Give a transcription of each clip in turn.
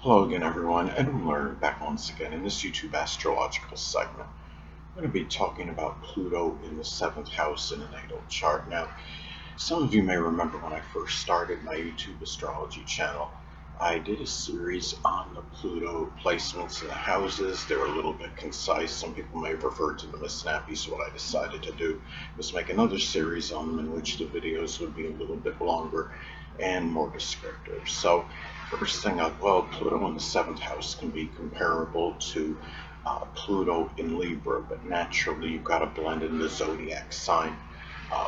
Hello again, everyone. Edwin Learnard back once again in this YouTube astrological segment. I'm going to be talking about Pluto in the seventh house in a natal chart. Now, some of you may remember when I first started my YouTube astrology channel, I did a series on the Pluto placements in the houses. They were a little bit concise. Some people may have referred to them as snappy, so what I decided to do was make another series on them in which the videos would be a little bit longer and more descriptive. So, first thing up, well, Pluto in the seventh house can be comparable to Pluto in Libra, but naturally you've got to blend in the zodiac sign.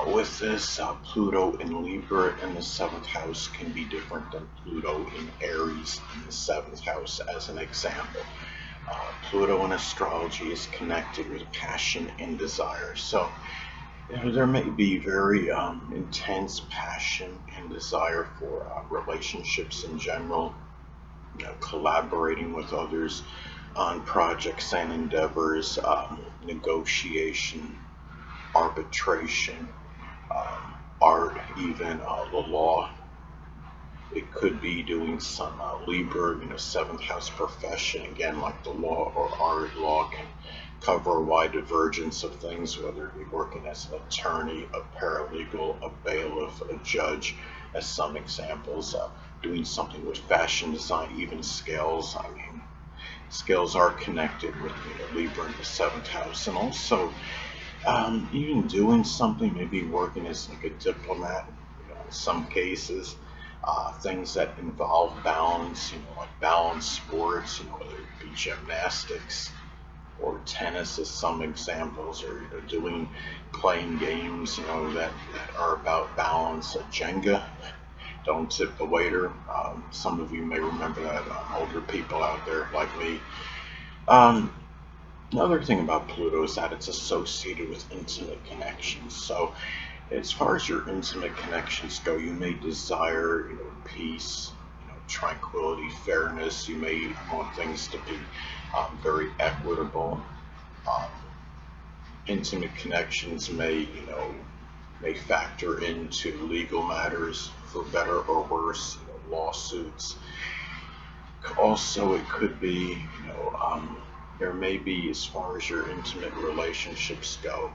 With this, Pluto in Libra in the seventh house can be different than Pluto in Aries in the seventh house, as an example. Pluto in astrology is connected with passion and desire. So, there may be very intense passion and desire for relationships in general, collaborating with others on projects and endeavors, negotiation, arbitration, art, even the law. It could be doing some Libra, seventh house profession, again, like the law or art. Law can cover a wide divergence of things, whether it be working as an attorney, a paralegal, a bailiff, a judge, as some examples. Doing something with fashion design, even scales. I mean, scales are connected with Libra in the seventh house, and also even doing something, maybe working as like a diplomat, in some cases, things that involve balance, like balance sports, whether it be gymnastics or tennis as some examples, or playing games, that are about balance. Jenga, don't tip the waiter. Some of you may remember that, older people out there like me. Um, Another thing about Pluto is that it's associated with intimate connections. So, as far as your intimate connections go, you may desire, peace, tranquility, fairness. You may want things to be very equitable. Um, Intimate connections may factor into legal matters for better or worse, lawsuits. Also, it could be, there may be, as far as your intimate relationships go,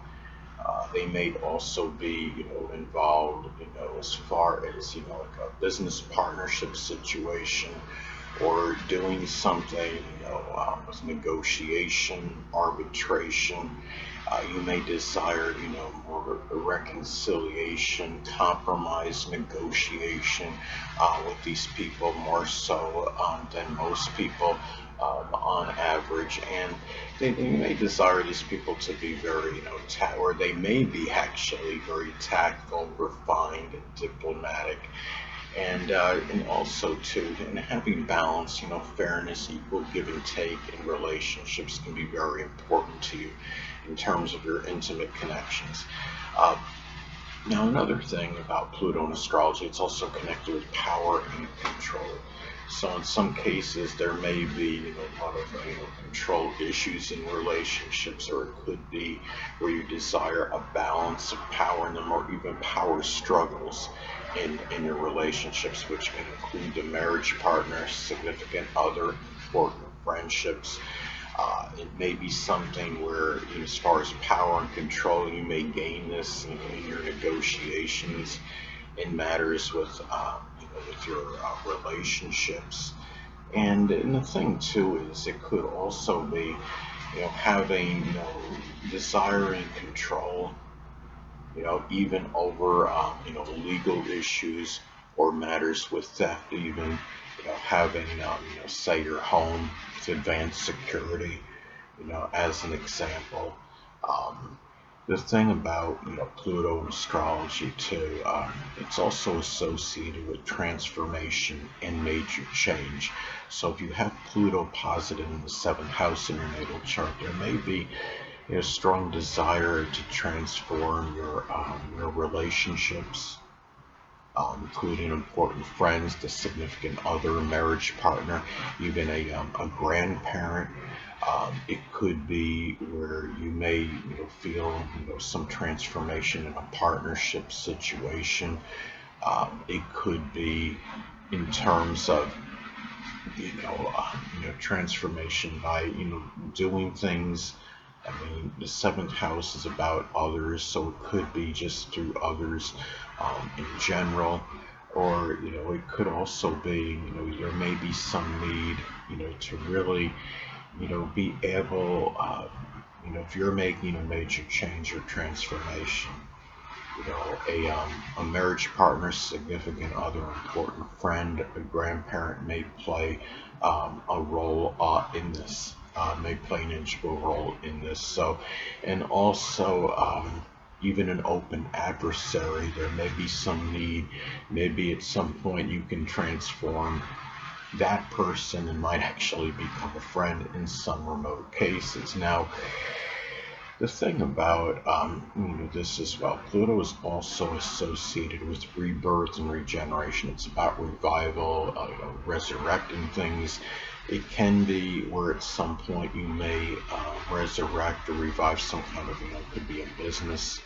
they may also be, involved, as far as, like a business partnership situation, or doing something, with negotiation, arbitration. You may desire, more reconciliation, compromise, negotiation with these people, more so than most people on average. And they may desire these people to be very, or they may be actually very tactful, refined, diplomatic, and also too, in having balance, fairness, equal give and take in relationships can be very important to you in terms of your intimate connections. Uh, Now, another thing about Pluto in astrology, it's also connected with power and control. So, in some cases, there may be, a lot of control issues in relationships, or it could be where you desire a balance of power in them, or even power struggles in your relationships, which can include the marriage partner, significant other, important friendships. It may be something where, as far as power and control, you may gain this, in your negotiations, in matters with your relationships. And the thing too is, it could also be, having, desiring control, even over, legal issues or matters with theft, even, having, say your home with advanced security, as an example. Um, the thing about, Pluto in astrology too, it's also associated with transformation and major change. So if you have Pluto positive in the seventh house in your natal chart, there may be a strong desire to transform your relationships, including important friends, the significant other, marriage partner, even a grandparent. It could be where you may, feel, some transformation in a partnership situation. It could be in terms of transformation by, doing things. I mean, the seventh house is about others, so it could be just through others in general, or, it could also be, there may be some need, to really, be able, if you're making a major change or transformation, a marriage partner, significant other, important friend, a grandparent may play a role in this, may play an integral role in this. So, and also, even an open adversary, there may be some need. Maybe at some point you can transform that person and might actually become a friend in some remote cases. Now, the thing about this as well, Pluto is also associated with rebirth and regeneration. It's about revival, resurrecting things. It can be where at some point you may resurrect or revive some kind of, could be a business,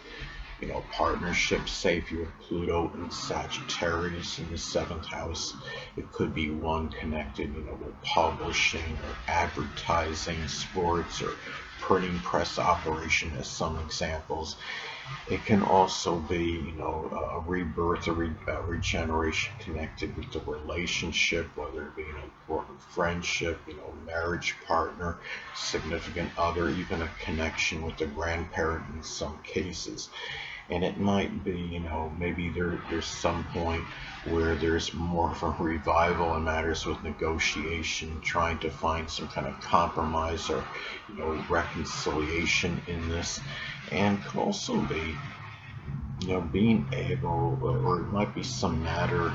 partnership. Say if you have Pluto and Sagittarius in the seventh house, it could be one connected, with publishing or advertising, sports, or printing press operation as some examples. It can also be, a rebirth or regeneration connected with the relationship, whether it be an important friendship, marriage partner, significant other, even a connection with a grandparent in some cases. And it might be, maybe there's some point where there's more of a revival in matters with negotiation, trying to find some kind of compromise or, reconciliation in this. And could also be, being able, or it might be some matter,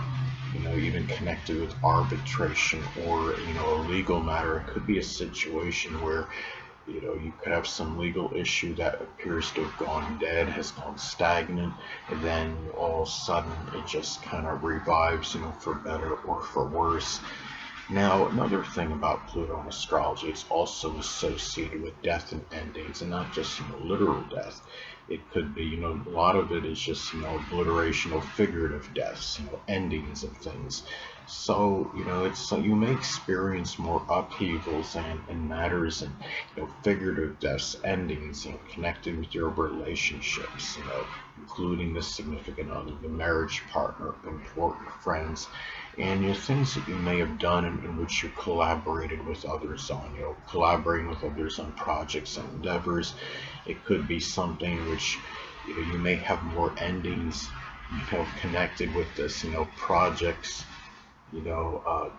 even connected with arbitration or, a legal matter. It could be a situation where, you could have some legal issue that appears to have gone dead, has gone stagnant, and then all of a sudden it just kind of revives, for better or for worse. Now, another thing about Pluto in astrology, it's also associated with death and endings, and not just, literal death. It could be, a lot of it is just, obliteration or figurative deaths, endings of things. So, it's so you may experience more upheavals and matters and, figurative deaths, endings, connected with your relationships, including the significant other, the marriage partner, important friends, and things that you may have done in which you collaborated with others on, collaborating with others on projects and endeavors. It could be something which, you may have more endings, connected with this, projects,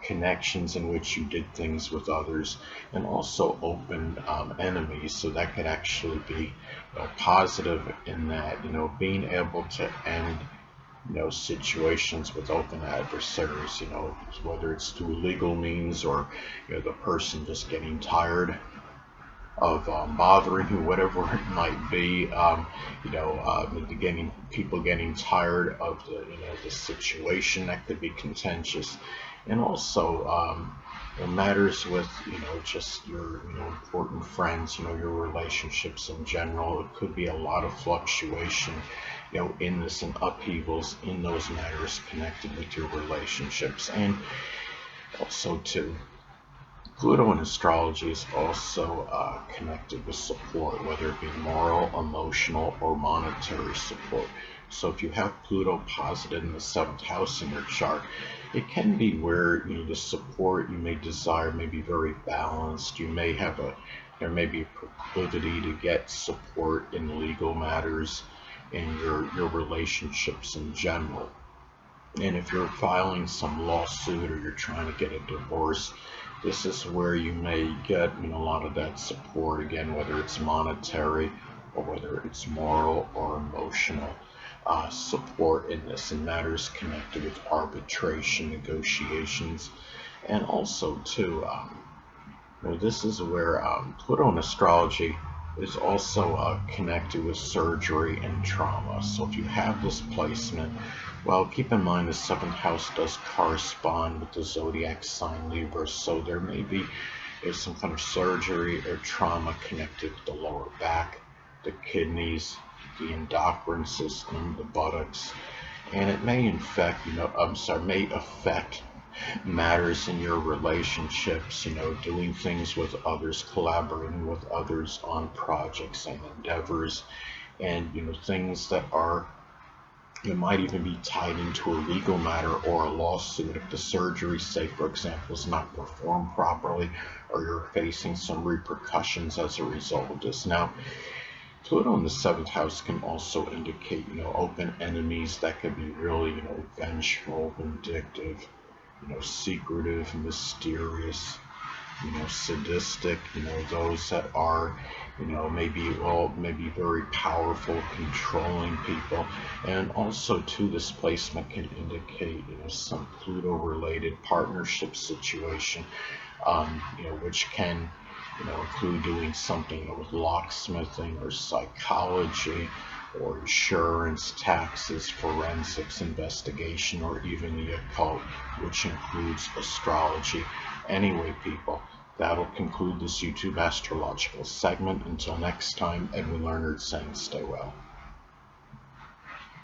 connections in which you did things with others, and also open enemies. So that could actually be, positive in that, being able to end, situations with open adversaries, whether it's through legal means or, the person just getting tired of bothering you, whatever it might be, people getting tired of the situation that could be contentious, and also matters with, just your, important friends, your relationships in general. It could be a lot of fluctuation, in this and upheavals in those matters connected with your relationships. And also too, Pluto in astrology is also connected with support, whether it be moral, emotional, or monetary support. So if you have Pluto posited in the seventh house in your chart, it can be where, the support you may desire may be very balanced. There may be a proclivity to get support in legal matters in your relationships in general. And if you're filing some lawsuit or you're trying to get a divorce, this is where you may get, a lot of that support, again, whether it's monetary or whether it's moral or emotional support in this, and matters connected with arbitration, negotiations. And also too, this is where Pluto in astrology is also connected with surgery and trauma. So if you have this placement, well, keep in mind the seventh house does correspond with the zodiac sign Libra, so there may be some kind of surgery or trauma connected with the lower back, the kidneys, the endocrine system, the buttocks, and it may may affect matters in your relationships, doing things with others, collaborating with others on projects and endeavors, and things that are, it might even be tied into a legal matter or a lawsuit if the surgery, say for example, is not performed properly, or you're facing some repercussions as a result of this. Now, Pluto in the seventh house can also indicate, open enemies that could be really, vengeful, vindictive, secretive, mysterious, sadistic, those that are, maybe very powerful, controlling people. And also too, this placement can indicate, some Pluto-related partnership situation, which can, include doing something with locksmithing or psychology or insurance, taxes, forensics, investigation, or even the occult, which includes astrology. Anyway, people, that'll conclude this YouTube astrological segment. Until next time, Edwin Learnard saying stay well.